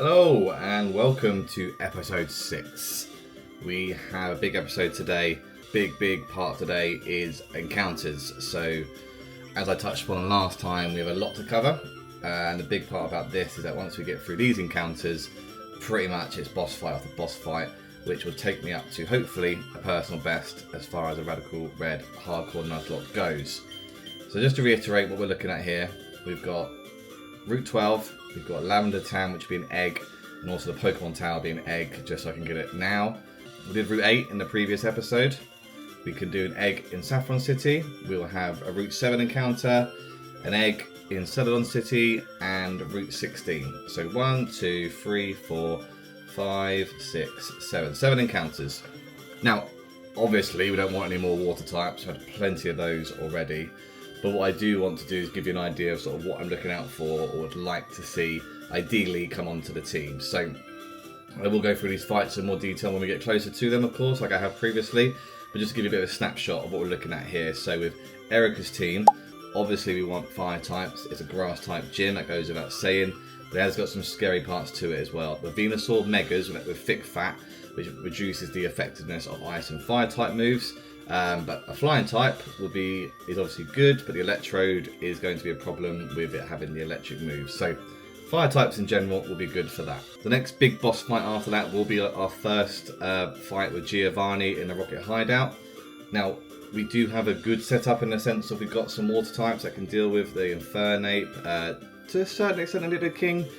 Hello and welcome to episode 6. We have a big episode today. Big part today is encounters. So as I touched upon last time, we have a lot to cover. And the big part about this is that once we get through these encounters, pretty much it's boss fight after boss fight, which will take me up to hopefully a personal best as far as a Radical Red Hardcore Nuzlocke goes. So just to reiterate what we're looking at here, we've got Route 12, we've got Lavender Town, which would be an egg, and also the Pokémon Tower being an egg, just so I can get it now. We did Route 8 in the previous episode. We can do an egg in Saffron City. We will have a Route 7 encounter, an egg in Celadon City, and Route 16. So 1, 2, 3, 4, 5, 6, 7. 7 encounters. Now, obviously, we don't want any more water types. We've had plenty of those already. But what I do want to do is give you an idea of sort of what I'm looking out for or would like to see ideally come onto the team. So I will go through these fights in more detail when we get closer to them, of course, like I have previously. But just to give you a bit of a snapshot of what we're looking at here. So with Erika's team, obviously we want fire types. It's a grass type gym, that goes without saying. But it has got some scary parts to it as well. The Venusaur Megas with thick fat, which reduces the effectiveness of ice and fire type moves. But a flying type is obviously good, but the Electrode is going to be a problem with it having the electric moves. So fire types in general will be good for that. The next big boss fight after that will be our first fight with Giovanni in the Rocket Hideout. Now, we do have a good setup in the sense of we've got some water types that can deal with the Infernape. To a certain extent, the Nidoking.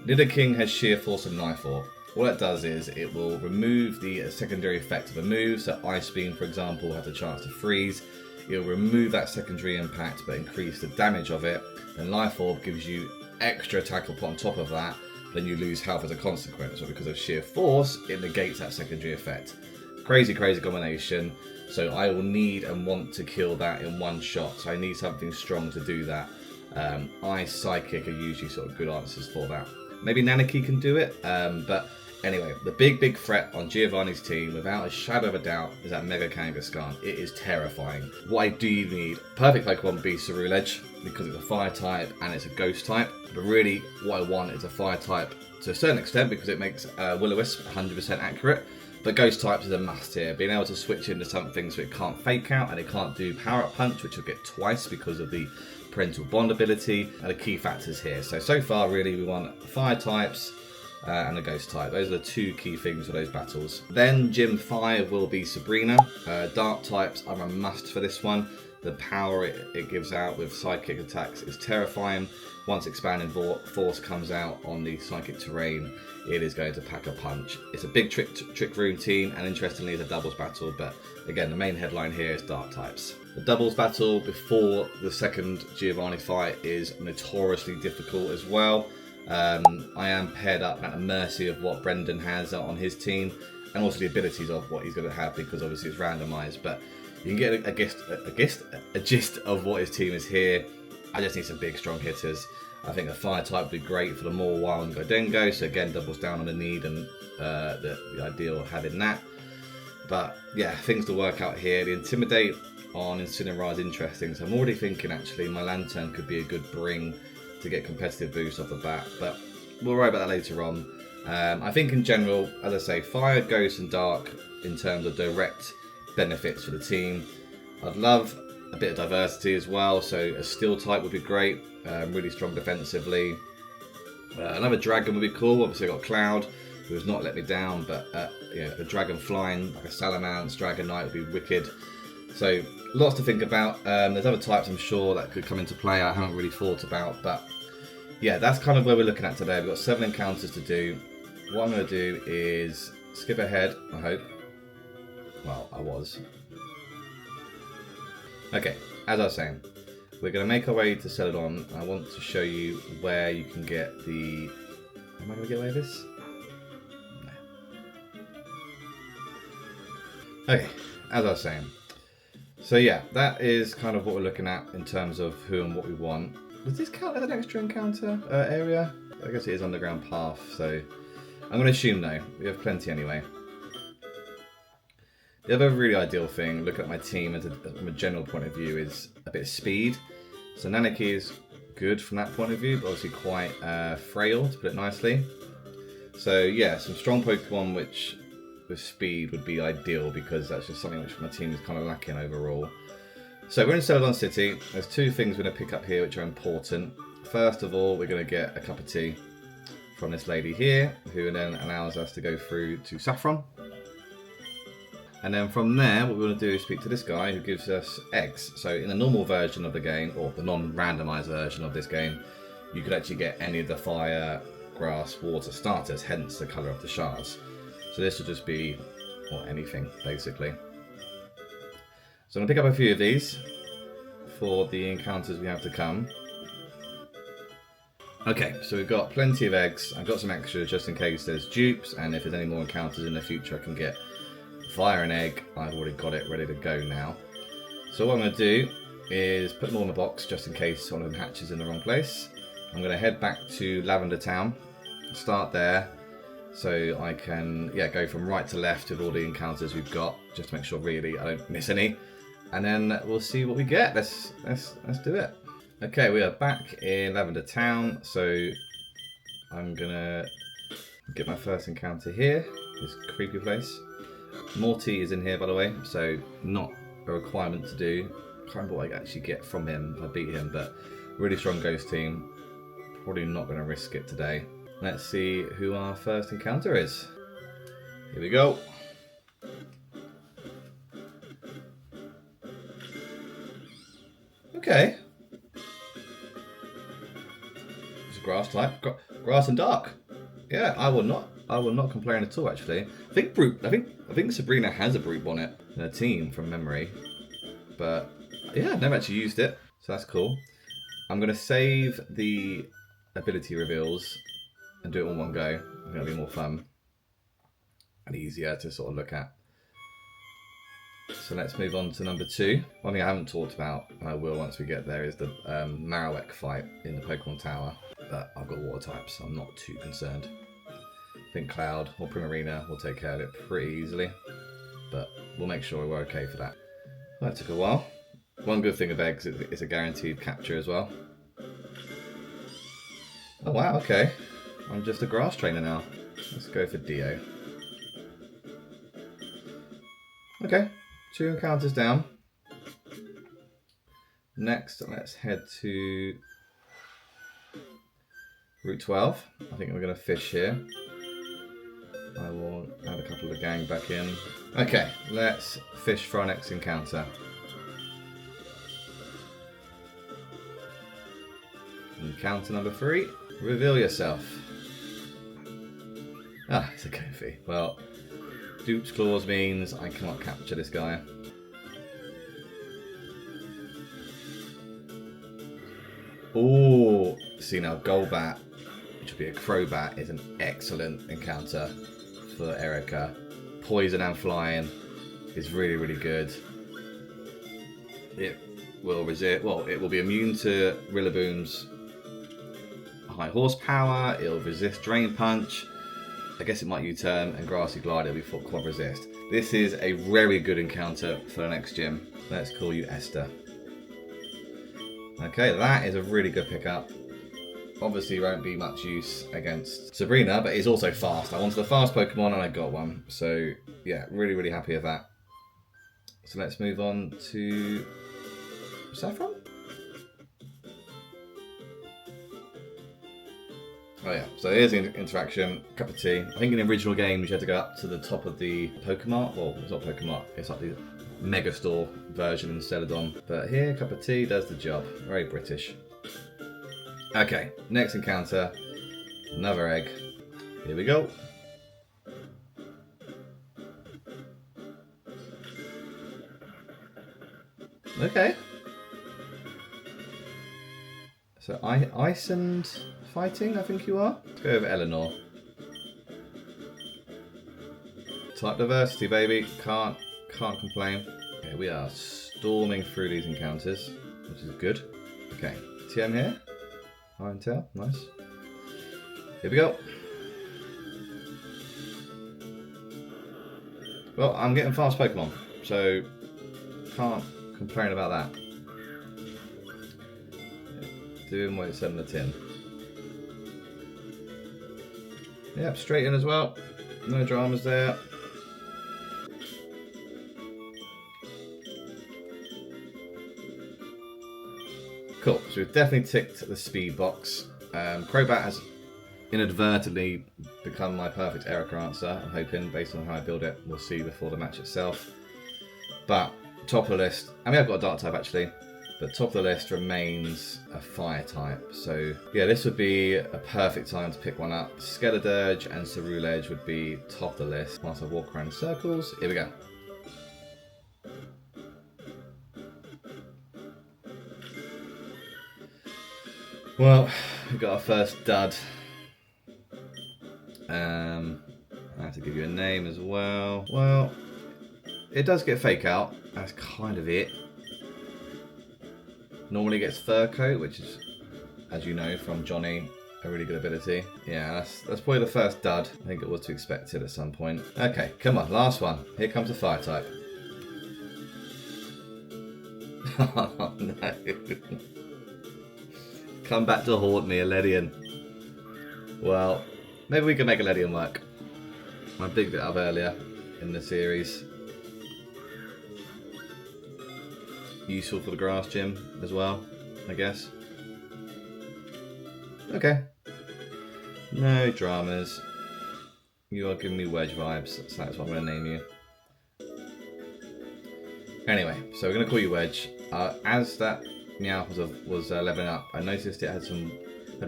Nidoking has Sheer Force and Knife Orb. What it does is it will remove the secondary effect of a move. So Ice Beam, for example, has a chance to freeze. It will remove that secondary impact but increase the damage of it. And Life Orb gives you extra attack on top of that. Then you lose health as a consequence. But because of Sheer Force, it negates that secondary effect. Crazy combination. So I will need and want to kill that in one shot. So I need something strong to do that. Ice, Psychic are usually sort of good answers for that. Maybe Nanaki can do it, but anyway, the big threat on Giovanni's team, without a shadow of a doubt, is that Mega Kangaskhan. It is terrifying. What I do need, perfect Pokemon would be Ceruledge, because it's a fire type and it's a ghost type, but really what I want is a fire type to a certain extent, because it makes Will-O-Wisp 100% accurate, but ghost types is a must here. Being able to switch into something so it can't fake out and it can't do Power Up Punch, which will get twice because of the Parental Bond ability, are the key factors here. So far really we want fire types and a ghost type. Those are the two key things for those battles. Then Gym 5 will be Sabrina. Dark types are a must for this one. The power it gives out with psychic attacks is terrifying. Once Expanding Force comes out on the psychic terrain, it is going to pack a punch. It's a big trick room team, and interestingly it's a doubles battle, but again the main headline here is dark types. The doubles battle before the second Giovanni fight is notoriously difficult as well. I am paired up at the mercy of what Brendan has on his team, and also the abilities of what he's going to have, because obviously it's randomised, but you can get a gist of what his team is here. I just need some big strong hitters. I think a fire type would be great for the Mawile and Godiengo, so again doubles down on the need and the ideal of having that. But yeah, things to work out here. The Intimidate on Incineroar is interesting, so I'm already thinking actually my Lantern could be a good bring to get competitive boost off the bat, but we'll worry about that later on. I think in general, as I say, Fire, Ghost and Dark in terms of direct benefits for the team. I'd love a bit of diversity as well, so a Steel type would be great, really strong defensively. Another Dragon would be cool. Obviously I've got Cloud, who has not let me down, but a Dragon flying, like a Salamence, Dragonite would be wicked. So lots to think about. There's other types I'm sure that could come into play I haven't really thought about, but yeah, that's kind of where we're looking at today. We've got 7 encounters to do. What I'm going to do is skip ahead, I hope. Well, I was. Okay, as I was saying, we're going to make our way to Celadon. I want to show you where you can get the... Am I going to get away with this? No. Okay, as I was saying. So yeah, that is kind of what we're looking at in terms of who and what we want. Does this count as an extra encounter area? I guess it is underground path, so I'm going to assume no. We have plenty anyway. The other really ideal thing, looking at my team from a general point of view, is a bit of speed. So Nanaki is good from that point of view, but obviously quite frail, to put it nicely. So yeah, some strong Pokemon which with speed would be ideal, because that's just something which my team is kind of lacking overall. So we're in Celadon City. There's two things we're going to pick up here which are important. First of all, we're going to get a cup of tea from this lady here, who then allows us to go through to Saffron. And then from there, what we want to do is speak to this guy who gives us eggs. So in the normal version of the game, or the non-randomized version of this game, you could actually get any of the fire, grass, water starters, hence the colour of the shards. So this will just be, well, anything, basically. So I'm going to pick up a few of these for the encounters we have to come. Okay, so we've got plenty of eggs. I've got some extras just in case there's dupes, and if there's any more encounters in the future I can get via an egg. I've already got it ready to go now. So what I'm going to do is put them all in a box just in case one of them hatches in the wrong place. I'm going to head back to Lavender Town, start there, so I can go from right to left with all the encounters we've got, just to make sure really I don't miss any. And then we'll see what we get. Let's do it. Okay, we are back in Lavender Town, so I'm gonna get my first encounter here, this creepy place. Morty is in here, by the way, so not a requirement to do. Can't remember what I actually get from him if I beat him, but really strong ghost team. Probably not going to risk it today. Let's see who our first encounter is. Here we go. Okay. It's a grass type. Grass and dark. Yeah, I will not complain at all, actually. I think Sabrina has a Brute Bonnet in her team from memory. But yeah, I've never actually used it, so that's cool. I'm going to save the ability reveals and do it all in one go. I think it'll be more fun and easier to sort of look at. So let's move on to number 2. One thing I haven't talked about, and I will once we get there, is the Marowak fight in the Pokemon Tower. But I've got water types, so I'm not too concerned. I think Cloud or Primarina will take care of it pretty easily, but we'll make sure we're okay for that. That took a while. One good thing of eggs is it's a guaranteed capture as well. Oh wow, okay. I'm just a grass trainer now. Let's go for Dio. Okay, 2 encounters down. Next, let's head to Route 12. I think we're going to fish here. I will add a couple of the gang back in. Okay, let's fish for our next encounter. Encounter number 3. Reveal yourself. Ah, it's a Kofi. Well, Dupe's Claws means I cannot capture this guy. Oh, see now, Golbat, which will be a Crobat, is an excellent encounter for Erika. Poison and Flying is really, really good. It will resist. Well, it will be immune to Rillaboom's high horsepower. It'll resist Drain Punch. I guess it might U-turn, and Grassy Glide it'll be full quad resist. This is a very good encounter for the next gym. Let's call you Esther. Okay, that is a really good pickup. Obviously won't be much use against Sabrina, but it's also fast. I wanted a fast Pokemon and I got one. So yeah, really, really happy with that. So let's move on to Saffron. Oh yeah, so here's the interaction, cup of tea. I think in the original games you had to go up to the top of the Pokemon. Well, it's not Pokemon, it's like the Megastore version in Celadon. But here, cup of tea does the job. Very British. Okay, next encounter, another egg. Here we go. Okay. So ice and fighting, I think you are. Let's go over Eleanor. Type diversity, baby. Can't complain. Okay, we are storming through these encounters, which is good. Okay, TM here. Iron Tail, nice. Here we go. Well, I'm getting fast Pokemon, so can't complain about that. Doing what it said in the tin. Yep, straight in as well. No dramas there. Cool, so we've definitely ticked the speed box. Crobat has inadvertently become my perfect Erika answer, I'm hoping, based on how I build it. We'll see before the match itself. But top of the list, I mean I've got a dark type actually, but top of the list remains a fire type. So yeah, this would be a perfect time to pick one up. Skeledirge and Ceruledge would be top of the list. Whilst I walk around in circles, here we go. Well, we got our first dud. I have to give you a name as well. Well, it does get fake out. That's kind of it. Normally gets fur coat, which is, as you know from Johnny, a really good ability. Yeah, that's probably the first dud. I think it was to expect it at some point. Okay, come on, last one. Here comes the fire type. Oh no. Come back to haunt me, a Ledian. Well, maybe we can make a Ledian work. I bigged it up earlier in the series. Useful for the grass gym as well, I guess. Okay. No dramas. You are giving me wedge vibes, so that's what I'm going to name you. Anyway, so we're going to call you Wedge. As that Meowth was leveling up, I noticed it had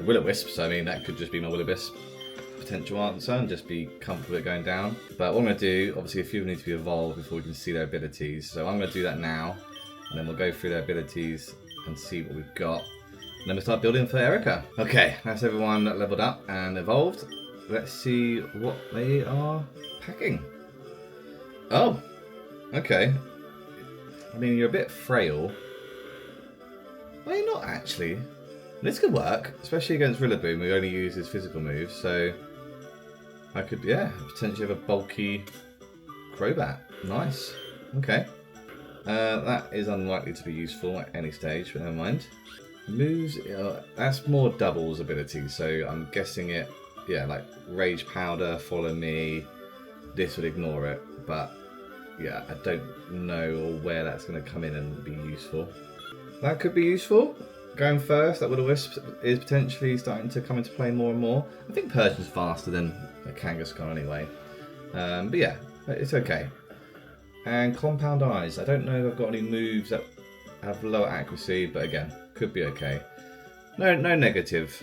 Will-O-Wisp, so I mean that could just be my Will-O-Wisp potential answer and just be comfortable with it going down. But what I'm going to do, obviously a few of them need to be evolved before we can see their abilities, so I'm going to do that now, and then we'll go through their abilities and see what we've got. And then we'll start building for Erika. Okay, that's everyone leveled up and evolved. Let's see what they are packing. Oh, okay. I mean, you're a bit frail. Well, you're not actually. This could work, especially against Rillaboom, who only uses physical moves, so I could, yeah, potentially have a bulky Crobat. Nice. Okay. That is unlikely to be useful at any stage, but never mind. Moves, that's more doubles ability, so I'm guessing it, yeah, like Rage Powder, Follow Me, this would ignore it, but yeah, I don't know where that's going to come in and be useful. That could be useful. Going first, that Will-O-Wisp is potentially starting to come into play more and more. I think Persian's faster than a Kangaskhan anyway. But yeah, it's okay. And Compound Eyes. I don't know if I've got any moves that have lower accuracy, but again, could be okay. No negative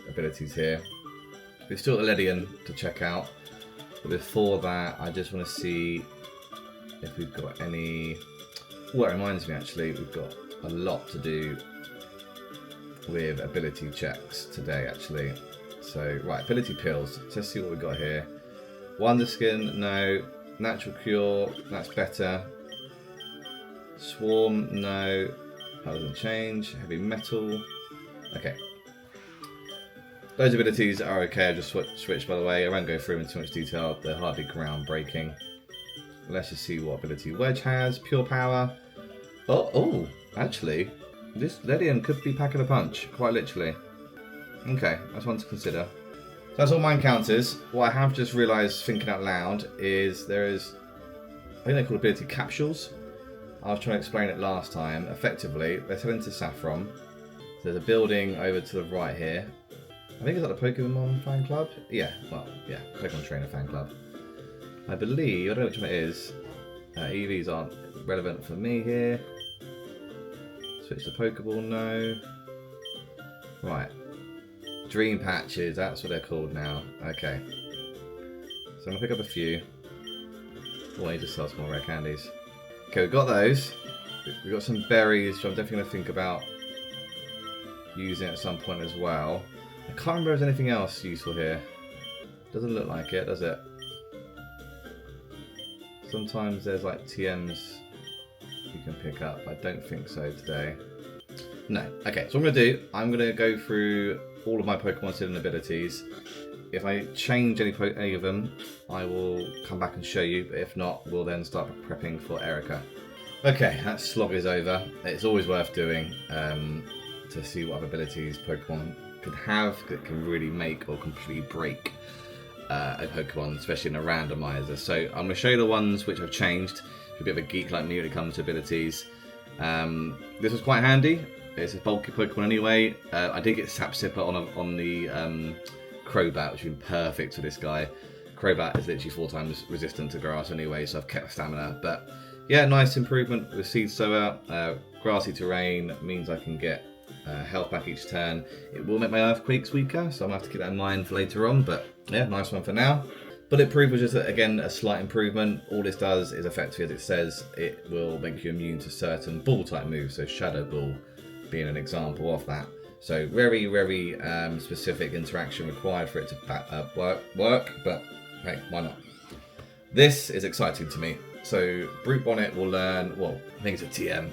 abilities here. We've still got the Ledian to check out. But before that, I just want to see if we've got any... Well, it reminds me actually, we've got a lot to do with ability checks today actually. So, right, ability pills. Let's see what we've got here. Wonder Skin, no. Natural Cure, that's better. Swarm, no. That doesn't change. Heavy Metal. Okay. Those abilities are okay. I just switched by the way. I won't go through them in too much detail. They're hardly groundbreaking. Let's just see what ability Wedge has. Pure Power. Oh, actually, this Ledian could be packing a punch, quite literally. Okay, that's one to consider. So that's all my encounters. What I have just realised, thinking out loud, is there is, I think they're called ability capsules. I was trying to explain it last time. Effectively, let's head into Saffron. There's a building over to the right here. I think it's like the Pokémon fan club. Yeah, well, yeah, Pokémon Trainer fan club. I believe, I don't know which one it is. EVs aren't relevant for me here. Switch to Pokeball, no. Right. Dream Patches, that's what they're called now. Okay. So I'm going to pick up a few. Oh, I need to sell some more rare candies. Okay, we've got those. We've got some berries, which I'm definitely going to think about using at some point as well. I can't remember if there's anything else useful here. Doesn't look like it, does it? Sometimes there's like TMs you can pick up. I don't think so today. No. Okay, so what I'm going to do, I'm going to go through all of my Pokemon's hidden abilities. If I change any of them, I will come back and show you. But if not, we'll then start prepping for Erika. Okay, that slog is over. It's always worth doing to see what other abilities Pokemon can have that can really make or completely break a Pokemon, especially in a randomizer. So I'm going to show you the ones which I've changed. A bit of a geek like me when it comes to abilities. This was quite handy. It's a bulky Pokemon anyway. I did get Sap Sipper on the Crobat, which would be perfect for this guy. Crobat is literally 4 times resistant to grass anyway, so I've kept stamina. But yeah, nice improvement with Seed Sower. Grassy terrain means I can get health back each turn. It will make my Earthquakes weaker, so I'm going to have to keep that in mind for later on. But yeah, nice one for now. Bulletproof was just, again, a slight improvement. All this does is effectively, as it says, it will make you immune to certain ball-type moves, so Shadow Ball being an example of that. So very, very specific interaction required for it to work, but hey, why not? This is exciting to me. So Brute Bonnet will learn, well, I think it's a TM,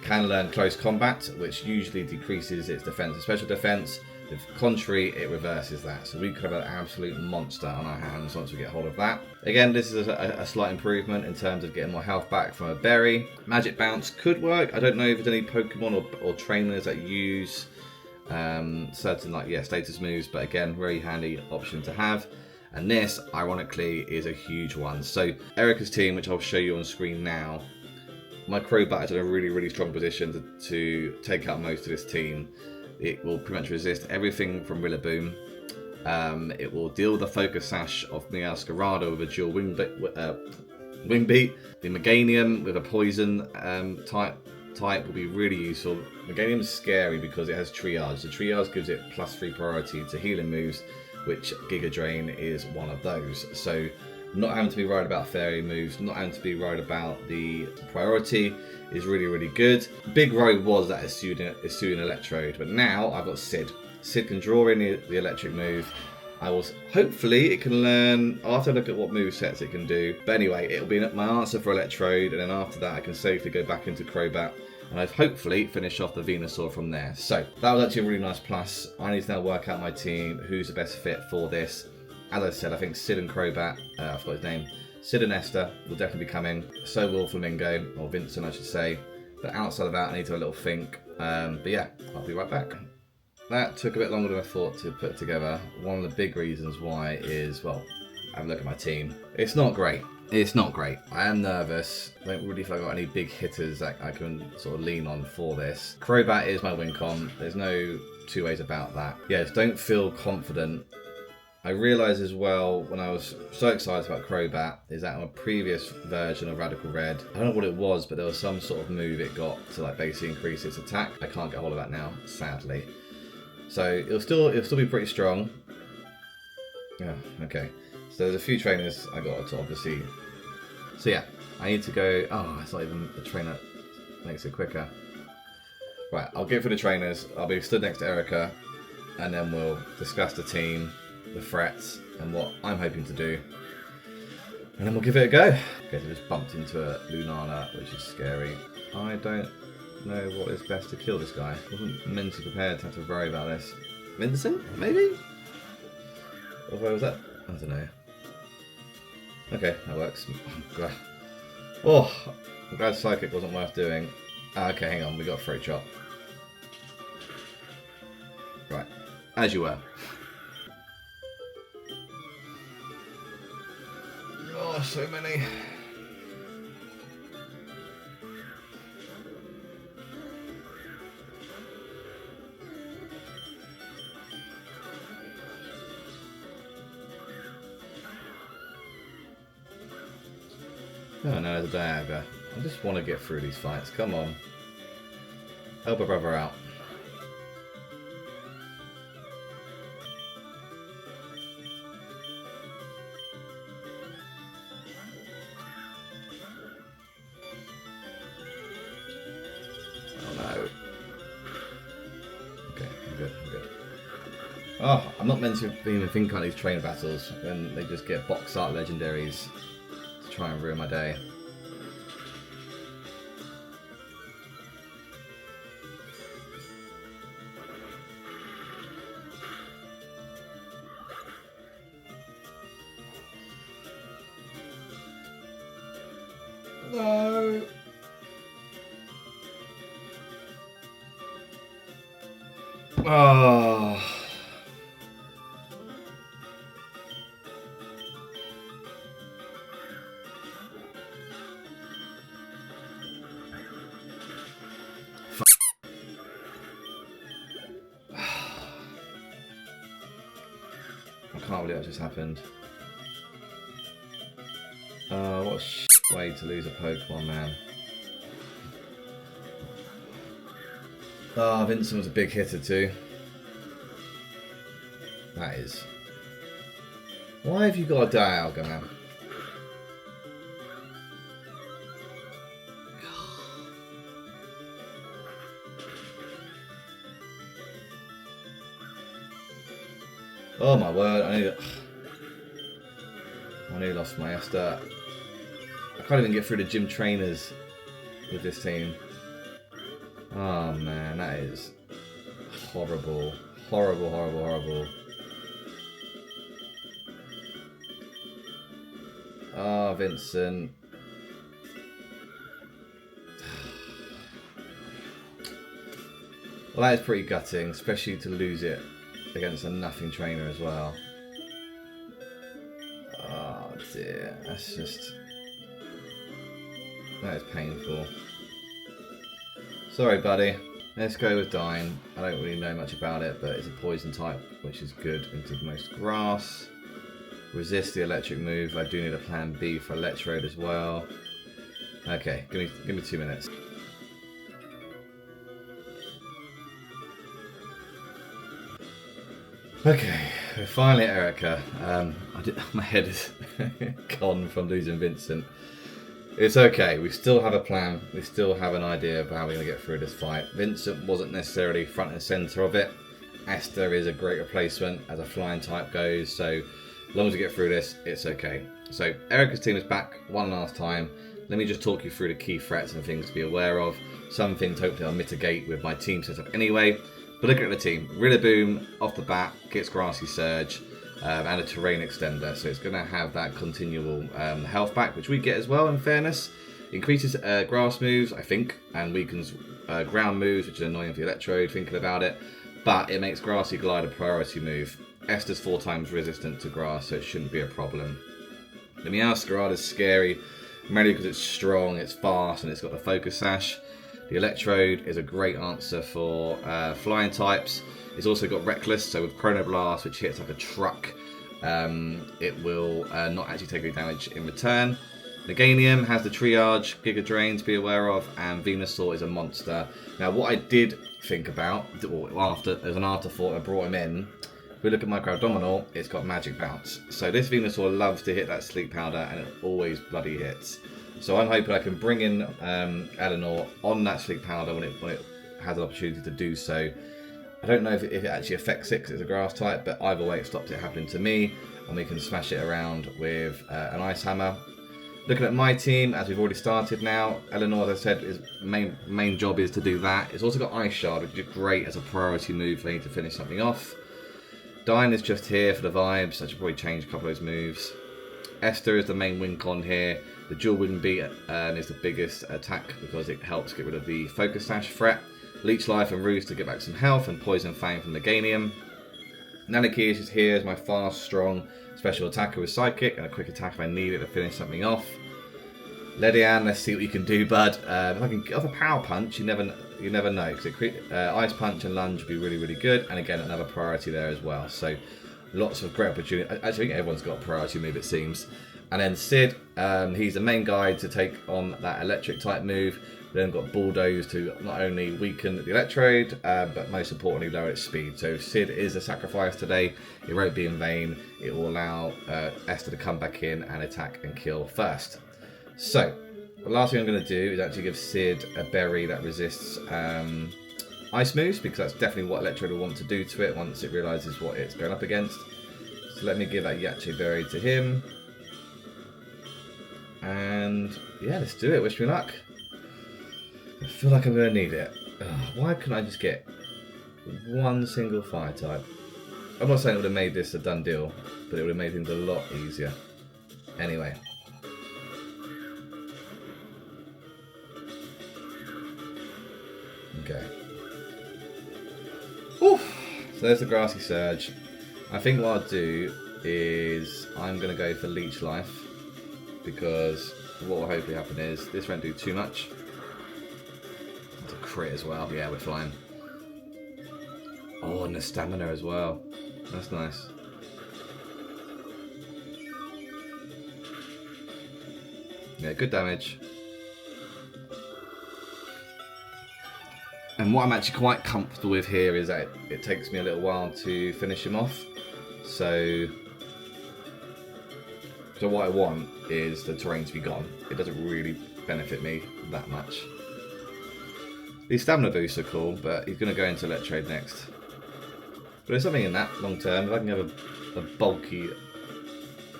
can learn Close Combat, which usually decreases its defense and special defense. If contrary, it reverses that. So we could have an absolute monster on our hands once we get hold of that. Again, this is a slight improvement in terms of getting more health back from a berry. Magic Bounce could work. I don't know if there's any Pokemon or trainers that use certain status moves, but again, very handy option to have. And this, ironically, is a huge one. So Erika's team, which I'll show you on screen now, my Crobat is in a really, really strong position to take out most of this team. It will pretty much resist everything from Rillaboom. It will deal the Focus Sash of Meowscarada with a dual Wing Beat. The Meganium with a Poison type will be really useful. Meganium's scary because it has Triage. The Triage gives it +3 priority to healing moves, which Giga Drain is one of those. So not having to be worried about fairy moves, not having to be worried about the priority is really, really good. Big worry was that it's suing Electrode, but now I've got Sid. Sid can draw in the electric move. Hopefully it can learn, I'll have to look at what move sets it can do. But anyway, it'll be my answer for Electrode, and then after that I can safely go back into Crobat, and I've hopefully finished off the Venusaur from there. So that was actually a really nice plus. I need to now work out my team, who's the best fit for this. As I said, I think Sid and Crobat, I forgot his name, Sid and Esther will definitely be coming. So will Flamingo, or Vincent I should say. But outside of that, I need to have a little think. But yeah, I'll be right back. That took a bit longer than I thought to put together. One of the big reasons why is, well, have a look at my team. It's not great. It's not great. I am nervous. I don't really feel I've got any big hitters that I can sort of lean on for this. Crobat is my win con. There's no two ways about that. Yes, don't feel confident. I realised as well, when I was so excited about Crobat, is that on a previous version of Radical Red, I don't know what it was, but there was some sort of move it got to like basically increase its attack. I can't get hold of that now, sadly. So it'll still be pretty strong. Yeah, okay. So there's a few trainers I got to obviously. So yeah, I need to go. Oh, it's not even the trainer makes it quicker. Right, I'll get for the trainers. I'll be stood next to Erika, and then we'll discuss the team, the threats, and what I'm hoping to do. And then we'll give it a go. Okay, so I just bumped into a Lunala, which is scary. I don't know what is best to kill this guy. I wasn't mentally prepared to have to worry about this. Vincent, maybe? Or where was that? I don't know. Okay, that works. Oh, God. Oh, I'm glad Psychic wasn't worth doing. Okay, hang on, we got a Throat Chop. Right, as you were. Oh, so many. Oh no, the Dialga. I just want to get through these fights. Come on. Help a brother out. Oh no. Okay, I'm good. Oh, I'm not meant to even think on these trainer battles when they just get box art legendaries. Try and ruin my day. No. Oh, can't believe that just happened. What a shit way to lose a Pokemon, man. Vincent was a big hitter too. That is. Why have you got a Dialga, man? Oh my word, I nearly lost my Esther. I can't even get through the gym trainers with this team. Oh man, that is horrible. Horrible, horrible, horrible. Oh, Vincent. Well, that is pretty gutting, especially to lose it against a nothing trainer as well. Oh dear, that's just... that is painful. Sorry buddy, let's go with Dine. I don't really know much about it, but it's a poison type, which is good into most grass. Resist the electric move. I do need a plan B for Electrode as well. Okay, give me 2 minutes. Okay, we're finally at Erika. My head is gone from losing Vincent. It's okay, we still have a plan. We still have an idea of how we're going to get through this fight. Vincent wasn't necessarily front and centre of it. Esther is a great replacement as a flying type goes, so as long as we get through this, it's okay. So Erika's team is back one last time. Let me just talk you through the key threats and things to be aware of. Some things hopefully I'll mitigate with my team setup anyway. But looking at the team, Rillaboom off the bat gets Grassy Surge and a Terrain Extender. So it's going to have that continual health back, which we get as well in fairness. Increases grass moves, I think, and weakens ground moves, which is annoying for the Electrode, thinking about it. But it makes Grassy Glide a priority move. Esther's 4 times resistant to grass, so it shouldn't be a problem. The Meowscarada is scary, mainly because it's strong, it's fast, and it's got the Focus Sash. The Electrode is a great answer for flying types. It's also got Reckless, so with Chronoblast, which hits like a truck, it will not actually take any damage in return. Meganium has the Triage, Giga Drain to be aware of, and Venusaur is a monster. Now, what I did think about, as an afterthought, I brought him in. If we look at Micro Abdominal, it's got Magic Bounce. So this Venusaur loves to hit that Sleep Powder, and it always bloody hits. So I'm hoping I can bring in Eleanor on that Sleep Powder when it has an opportunity to do so. I don't know if it actually affects it because it's a grass type, but either way it stops it happening to me, and we can smash it around with an Ice Hammer. Looking at my team, as we've already started now, Eleanor, as I said, his main job is to do that. It's also got Ice Shard, which is great as a priority move if I need to finish something off. Dine is just here for the vibes. I should probably change a couple of those moves. Esther is the main win con here. The Dual Wind Beat is the biggest attack because it helps get rid of the Focus Sash threat. Leech Life and Ruse to get back some health, and Poison Fang from Meganium. Naniki is just here as my fast, strong special attacker with Psychic and a quick attack if I need it to finish something off. Ledian, let's see what you can do, bud. If I can get off a Power Punch, you never know, because Ice Punch and Lunge would be really, really good, and again another priority there as well. So lots of great opportunity. Actually, I think everyone's got a priority move, it seems. And then Sid, he's the main guy to take on that electric type move. We then got Bulldoze to not only weaken the Electrode, but most importantly lower its speed. So if Sid is a sacrifice today, it won't be in vain. It will allow Esther to come back in and attack and kill first. So the last thing I'm going to do is actually give Sid a berry that resists ice moves, because that's definitely what Electrode will want to do to it once it realises what it's going up against. So let me give that Yache berry to him. And yeah, let's do it. Wish me luck. I feel like I'm going to need it. Why couldn't I just get one single fire type? I'm not saying it would have made this a done deal, but it would have made things a lot easier. Anyway. Okay. Whew. So there's the Grassy Surge. I think what I'll do is I'm going to go for Leech Life, because what will hopefully happen is this won't do too much. It's a crit as well. Yeah, we're flying. Oh, and the stamina as well. That's nice. Yeah, good damage. And what I'm actually quite comfortable with here is that it takes me a little while to finish him off. So what I want is the terrain to be gone. It doesn't really benefit me that much. These stamina boosts are cool, but he's going to go into Electrode next. But there's something in that long term. If I can have a bulky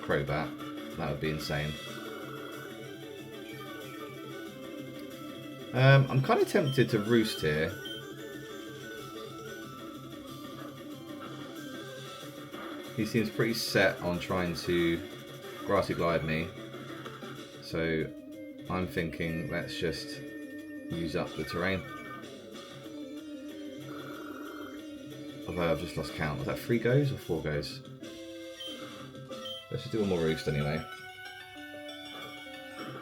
Crobat, that would be insane. I'm kind of tempted to Roost here. He seems pretty set on trying to Grassy Glide me. So I'm thinking let's just use up the terrain. Although I've just lost count. Was that 3 goes or 4 goes? Let's just do one more Roost anyway.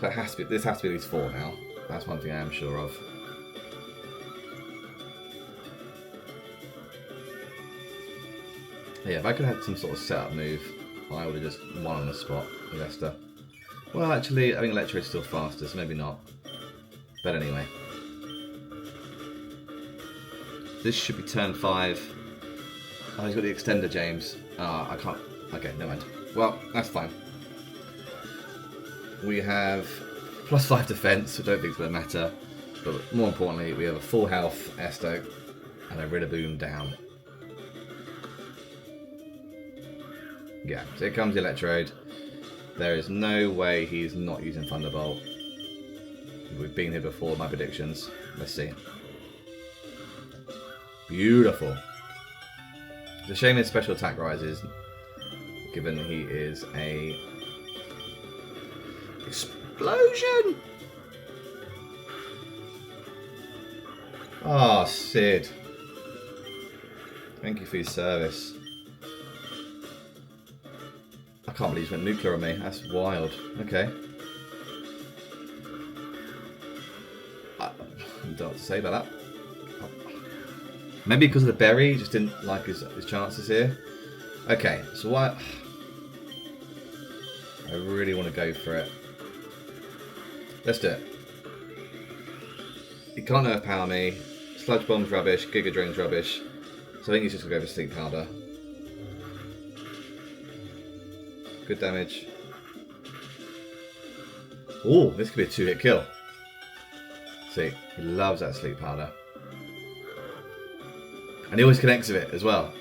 So this has to be at least 4 now. That's one thing I am sure of. Yeah, if I could have had some sort of setup move, I would have just won on the spot with Esther. Well, actually, I think Electrode's still faster, so maybe not. But anyway. This should be turn 5. Oh, he's got the extender, James. I can't. Okay, never mind. Well, that's fine. We have +5 defense, which I don't think is going to matter. But more importantly, we have a full health Esther and a Rillaboom down. Yeah, so here comes the Electrode. There is no way he's not using Thunderbolt. We've been here before, my predictions. Let's see. Beautiful. It's a shame his special attack rises, given he is a explosion. Ah, Sid. Thank you for your service. I can't believe he went nuclear on me. That's wild. Okay. I don't know what to say about that. Maybe because of the berry, he just didn't like his chances here. Okay, so what? I really want to go for it. Let's do it. He can't overpower me. Sludge Bomb's rubbish. Giga Drain's rubbish. So I think he's just going to go for Sleep Powder. Good damage. Oh, this could be a 2-hit kill. See, he loves that Sleep Powder. And he always connects with it as well.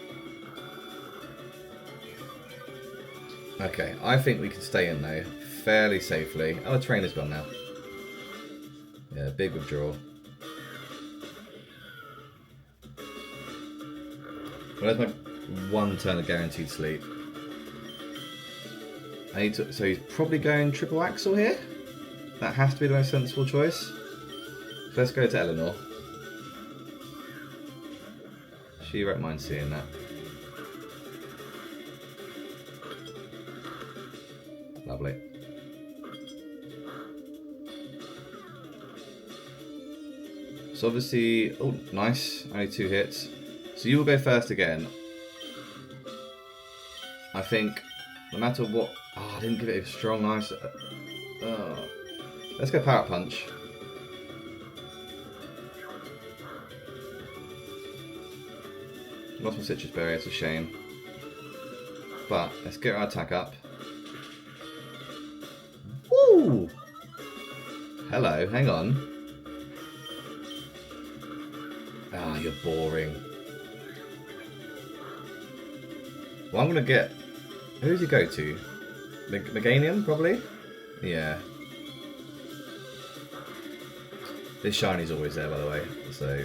Okay, I think we can stay in though, fairly safely. Oh, the trainer's gone now. Yeah, big withdrawal. Well, there's my 1 turn of guaranteed sleep. So he's probably going triple Axel here. That has to be the most sensible choice. So let's go to Eleanor. She won't mind seeing that. Lovely. So obviously, oh, nice, only 2 hits. So you will go first again. I think, no matter what. Oh, I didn't give it a strong, nice. Oh. Let's go Power Punch. Lost my Citrus Berry, it's a shame. But let's get our attack up. Woo! Hello, hang on. Ah, you're boring. Well, I'm gonna get. Who does he go to? Meganium, probably? Yeah. This shiny's always there, by the way, so.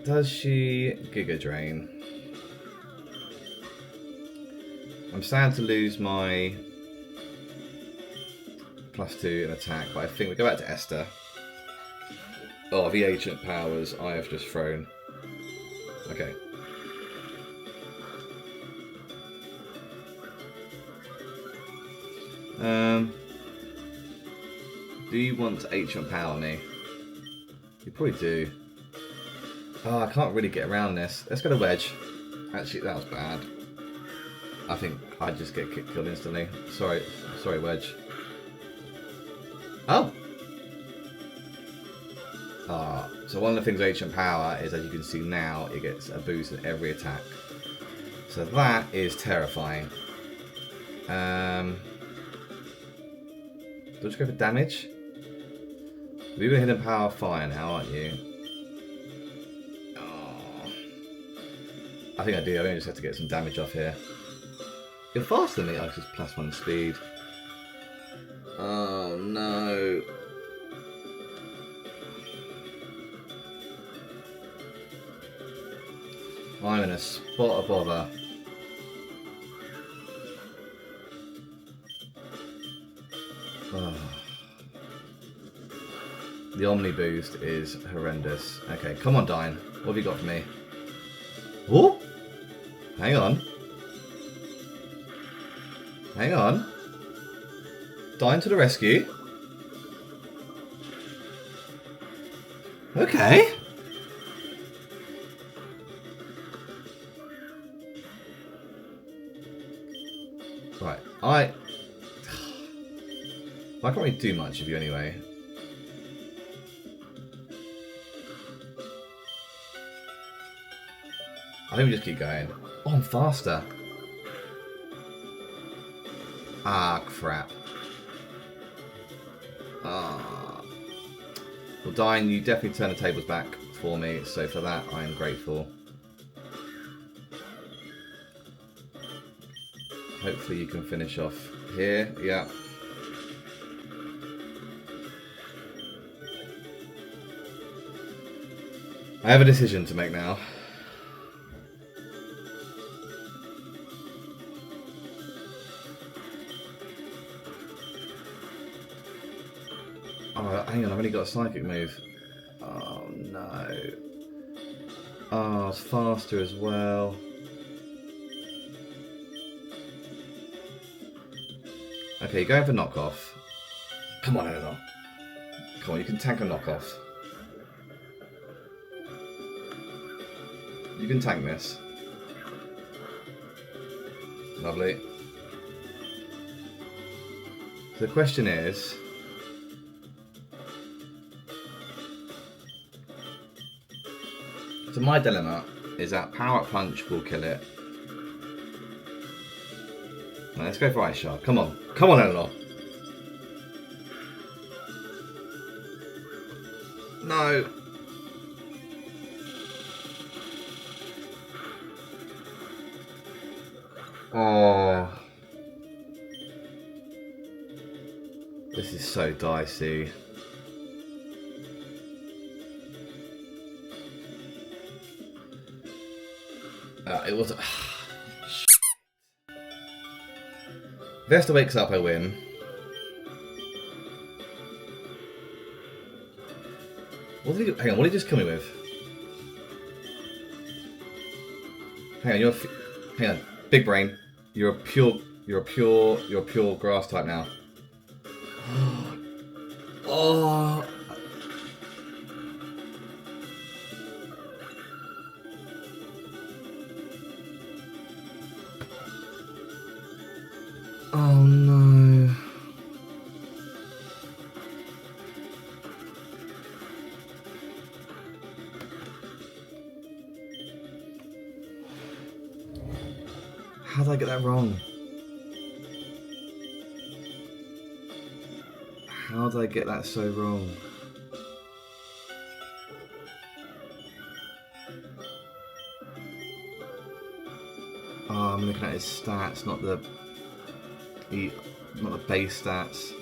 Does she Giga Drain? I'm sad to lose my +2 in attack, but I think we go back to Esther. Oh, the ancient powers I have just thrown. Okay. Do you want to ancient power me? You probably do. Oh, I can't really get around this. Let's go to Wedge. Actually, that was bad. I think I'd just get killed instantly. Sorry, Wedge. Oh! So one of the things with Ancient Power is, as you can see now, it gets a boost in every attack. So that is terrifying. Do I just go for damage? You're going to hidden power fire now, aren't you? Oh. I think I do. I only just have to get some damage off here. You're faster than me. I just +1 speed. Oh no. I'm in a spot of bother. Oh. The Omni boost is horrendous. Okay, come on, Dine. What have you got for me? Oh! Hang on. Hang on. Dine to the rescue. Okay. Right, I can't really do much of you anyway. I think we just keep going. Oh, I'm faster. Ah, crap. Ah. Well, Dine, you definitely turn the tables back for me, so for that I am grateful. Hopefully you can finish off here. Yeah. I have a decision to make now. Oh, hang on, I've only got a psychic move. Oh no. Oh, it's faster as well. Okay, you're going for knockoff. Come on, Eleanor. Come on, you can tank a knockoff. You can tank this. Lovely. So the question is... So my dilemma is that Power Up Punch will kill it. Now, let's go for Ice Shard. Come on. Come on, Eleanor. No. Oh. This is so dicey. It was... Vesta wakes up, I win. What did he... Hang on, what did he just kill me with? Hang on, hang on. Big brain. You're a pure grass type now. Oh. Oh no. How did I get that wrong? How did I get that so wrong? Oh, I'm looking at his stats, not the base stats.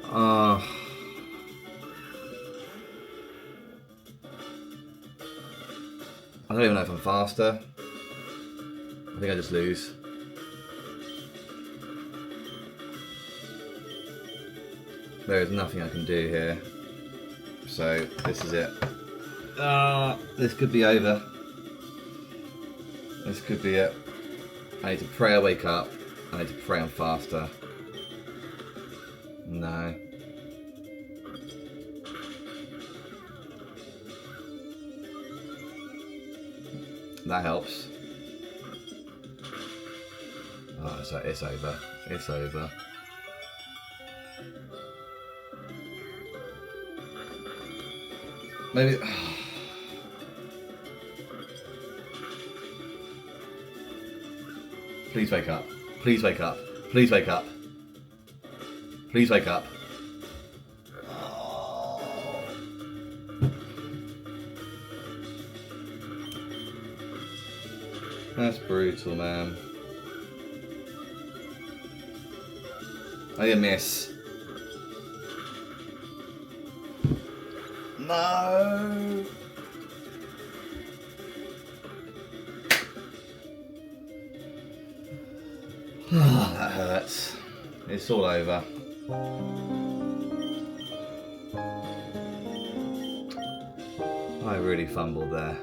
I don't even know if I'm faster. I think I just lose. There is nothing I can do here. So this is it. This could be over. This could be it. I need to pray I wake up. I need to pray I'm faster. No. That helps. Oh, it's over. It's over. Maybe... Please wake up. Please wake up. Please wake up. Please wake up. That's brutal, man. Oh, you miss. No. Oh, that hurts. It's all over. I really fumbled there.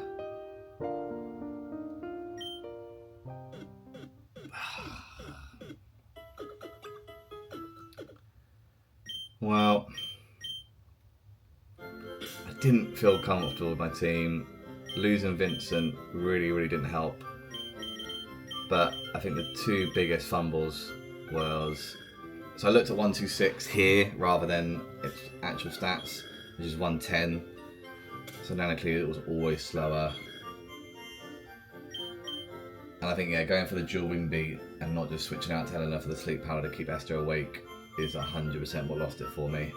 Well, I didn't feel comfortable with my team. Losing Vincent really didn't help. But I think the two biggest fumbles was... So I looked at 126 here rather than its actual stats, which is 110. So dynamically it was always slower. And I think, yeah, going for the dual wing beat and not just switching out to Helena for the sleep powder to keep Esther awake is 100% what lost it for me.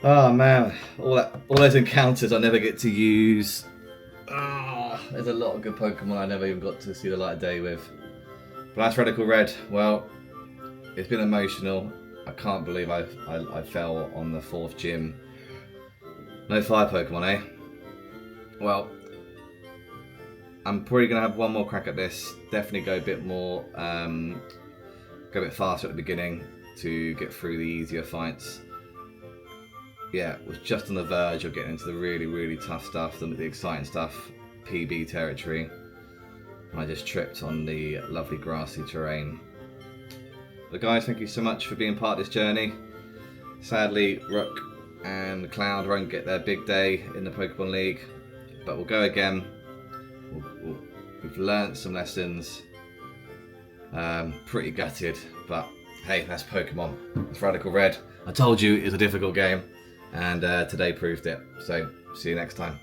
Oh man, all those encounters I never get to use. There's a lot of good Pokemon I never even got to see the light of day with. But that's Radical Red. Well, it's been emotional. I can't believe I fell on the 4th gym. No fire Pokemon, eh? Well, I'm probably going to have one more crack at this. Definitely go a bit more, go a bit faster at the beginning to get through the easier fights. Yeah, was just on the verge of getting into the really tough stuff, the exciting stuff, PB territory. I just tripped on the lovely grassy terrain. But guys, thank you so much for being part of this journey. Sadly, Rook and Cloud won't get their big day in the Pokemon League, but we'll go again. We've learnt some lessons. Pretty gutted, but hey, that's Pokemon. It's Radical Red. I told you it was a difficult game, and today proved it. So, see you next time.